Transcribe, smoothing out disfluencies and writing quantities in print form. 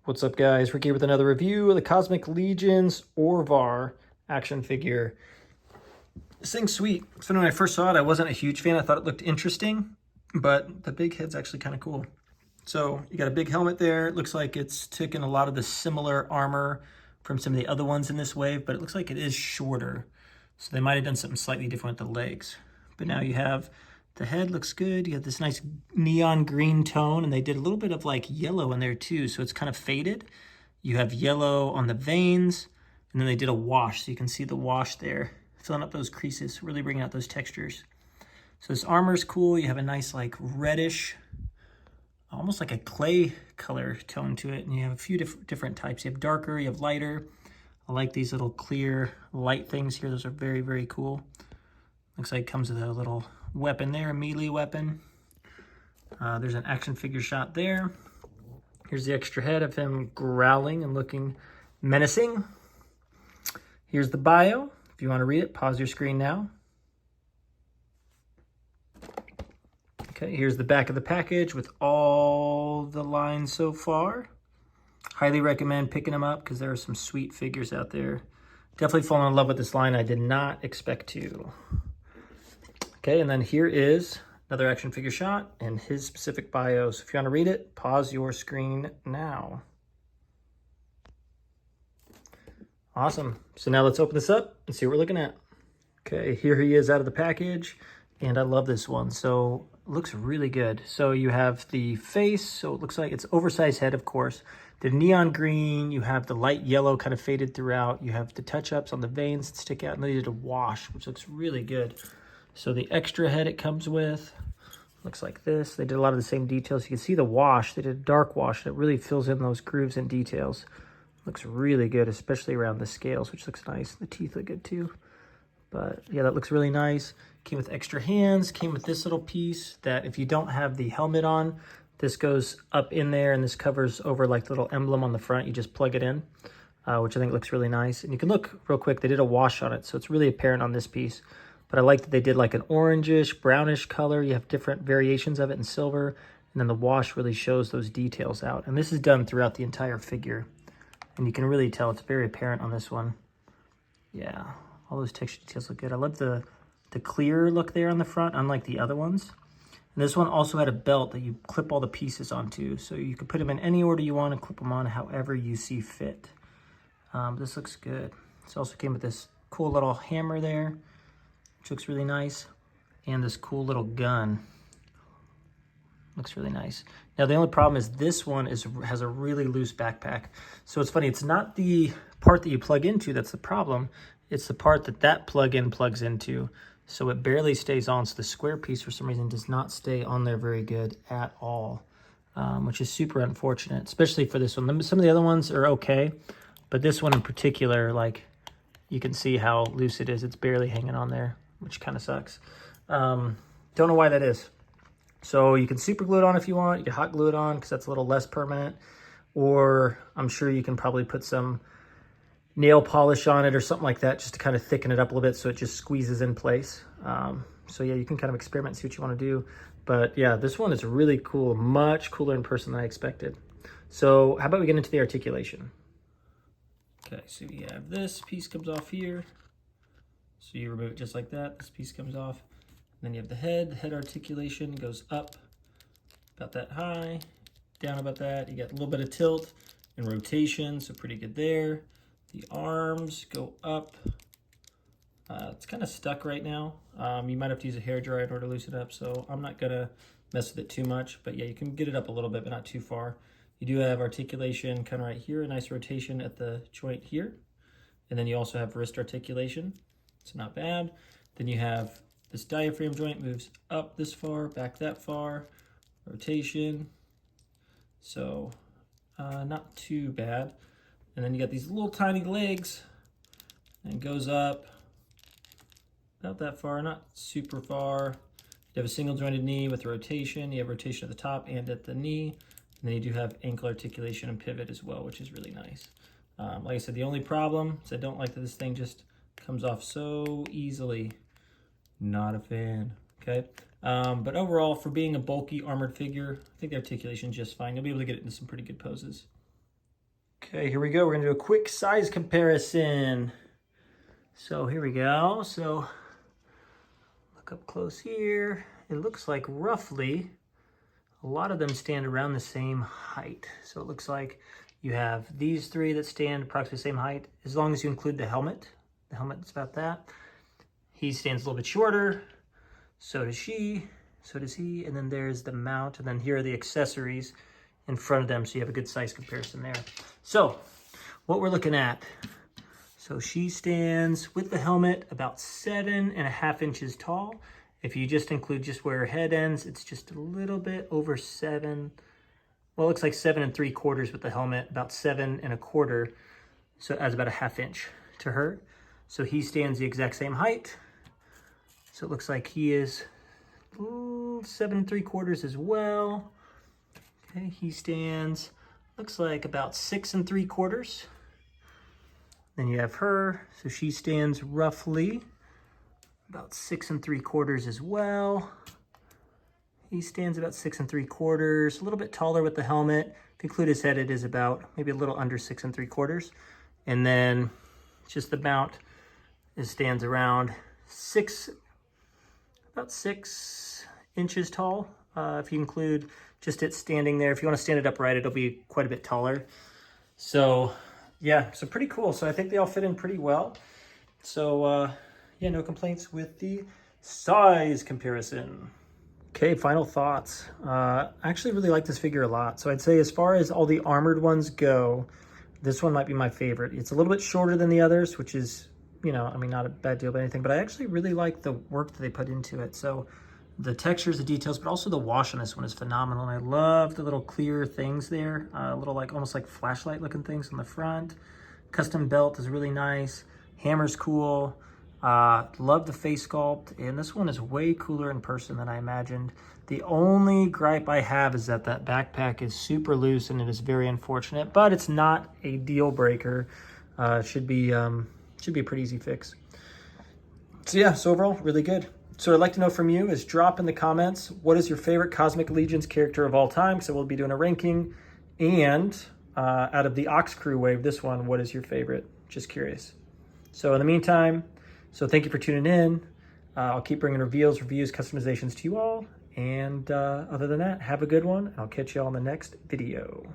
What's up, guys? Ricky with another review of the Cosmic Legion's Orvar action figure. This thing's sweet. So when I first saw it, I wasn't a huge fan. I thought it looked interesting, but the big head's actually kind of cool. So you got a big helmet there. It looks like it's taken a lot of the similar armor from some of the other ones in this wave, but it looks like it is shorter. So they might have done something slightly different with the legs. But now you have the head looks good. You have this nice neon green tone, and they did a little bit of like yellow in there too, so it's kind of faded. You have yellow on the veins, and then they did a wash, so you can see the wash there, filling up those creases, really bringing out those textures. So this armor is cool. You have a nice like reddish, almost like a clay color tone to it, and you have a few different types. You have darker, you have lighter. I like these little clear light things here. Those are very, very cool. Looks like it comes with a little weapon there, a melee weapon. There's an action figure shot there. Here's the extra head of him growling and looking menacing. Here's the bio. If you want to read it, pause your screen now. Okay, here's the back of the package with all the lines so far. Highly recommend picking them up because there are some sweet figures out there. Definitely fallen in love with this line. I did not expect to. Okay, and then here is another action figure shot and his specific bio. So if you want to read it, pause your screen now. Awesome. So now let's open this up and see what we're looking at. Okay, here he is out of the package, and I love this one. So it looks really good. So you have the face, so it looks like it's oversized head, of course. The neon green, you have the light yellow kind of faded throughout. You have the touch-ups on the veins that stick out, and they did a wash, which looks really good. So the extra head it comes with looks like this. They did a lot of the same details. You can see the wash. They did a dark wash that really fills in those grooves and details. Looks really good, especially around the scales, which looks nice. The teeth look good too. But yeah, that looks really nice. Came with extra hands. Came with this little piece that if you don't have the helmet on, this goes up in there and this covers over like the little emblem on the front. You just plug it in, which I think looks really nice. And you can look real quick. They did a wash on it, so it's really apparent on this piece. But I like that they did like an orangish, brownish color. You have different variations of it in silver. And then the wash really shows those details out. And this is done throughout the entire figure. And you can really tell it's very apparent on this one. Yeah, all those texture details look good. I love the clear look there on the front, unlike the other ones. And this one also had a belt that you clip all the pieces onto. So you can put them in any order you want and clip them on however you see fit. This looks good. This also came with this cool little hammer there, which looks really nice, and this cool little gun. Looks really nice. Now, the only problem is this one has a really loose backpack. So it's funny, it's not the part that you plug into that's the problem. It's the part that plug-in plugs into. So it barely stays on. So the square piece, for some reason, does not stay on there very good at all, which is super unfortunate, especially for this one. Some of the other ones are okay, but this one in particular, like, you can see how loose it is. It's barely hanging on there, which kind of sucks. Don't know why that is. So you can super glue it on if you want. You can hot glue it on because that's a little less permanent. Or I'm sure you can probably put some nail polish on it or something like that just to kind of thicken it up a little bit so it just squeezes in place. So yeah, you can kind of experiment and see what you want to do. But yeah, this one is really cool. Much cooler in person than I expected. So how about we get into the articulation? Okay, so you have this piece comes off here. So you remove it just like that. This piece comes off. And then you have the head articulation goes up about that high, down about that. You got a little bit of tilt and rotation, so pretty good there. The arms go up. It's kind of stuck right now. You might have to use a hairdryer in order to loosen it up, so I'm not gonna mess with it too much, but yeah, you can get it up a little bit, but not too far. You do have articulation kind of right here, a nice rotation at the joint here. And then you also have wrist articulation. It's not bad. Then you have this diaphragm joint moves up this far, back that far, rotation. So not too bad. And then you got these little tiny legs and it goes up about that far, not super far. You have a single jointed knee with rotation. You have rotation at the top and at the knee. And then you do have ankle articulation and pivot as well, which is really nice. Like I said, the only problem is I don't like that this thing just comes off so easily. Not a fan, okay? But overall, for being a bulky armored figure, I think the articulation is just fine. You'll be able to get it into some pretty good poses. Okay, here we go. We're gonna do a quick size comparison. So here we go. So look up close here. It looks like roughly a lot of them stand around the same height. So it looks like you have these three that stand approximately the same height, as long as you include the helmet. The helmet's about that. He stands a little bit shorter. So does she. So does he. And then there's the mount. And then here are the accessories in front of them, so you have a good size comparison there. So what we're looking at, so she stands with the helmet about 7.5 inches tall. If you just include just where her head ends, it's just a little bit over 7. Well, it looks like 7 3/4 with the helmet, about 7 1/4. So it adds about a 1/2 inch to her. So he stands the exact same height. So it looks like he is 7 3/4 as well. Okay, he stands, looks like about 6 3/4. Then you have her, so she stands roughly about 6 3/4 as well. He stands about 6 3/4, a little bit taller with the helmet. If you include his head, it is about maybe a little under 6 3/4. And then just the mount, it stands around about 6 inches tall. If you include just it standing there, if you want to stand it upright, it'll be quite a bit taller. So yeah, so pretty cool. So I think they all fit in pretty well. So yeah, no complaints with the size comparison. Okay, final thoughts. I actually really like this figure a lot. So I'd say as far as all the armored ones go, this one might be my favorite. It's a little bit shorter than the others, which is, you know, I mean, not a bad deal but anything, but I actually really like the work that they put into it. So the textures, the details, but also the wash on this one is phenomenal. And I love the little clear things there, little like almost like flashlight looking things on the front. Custom belt is really nice. Hammer's cool. Love the face sculpt, and this one is way cooler in person than I imagined. The only gripe I have is that backpack is super loose, and it is very unfortunate, but it's not a deal breaker. Should be a pretty easy fix. So yeah, so overall, really good. So what I'd like to know from you is drop in the comments, what is your favorite Cosmic Allegiance character of all time? So we'll be doing a ranking. And out of the OxKrewe wave, this one, what is your favorite? Just curious. So in the meantime, so thank you for tuning in. I'll keep bringing reveals, reviews, customizations to you all. And other than that, have a good one. I'll catch you all in the next video.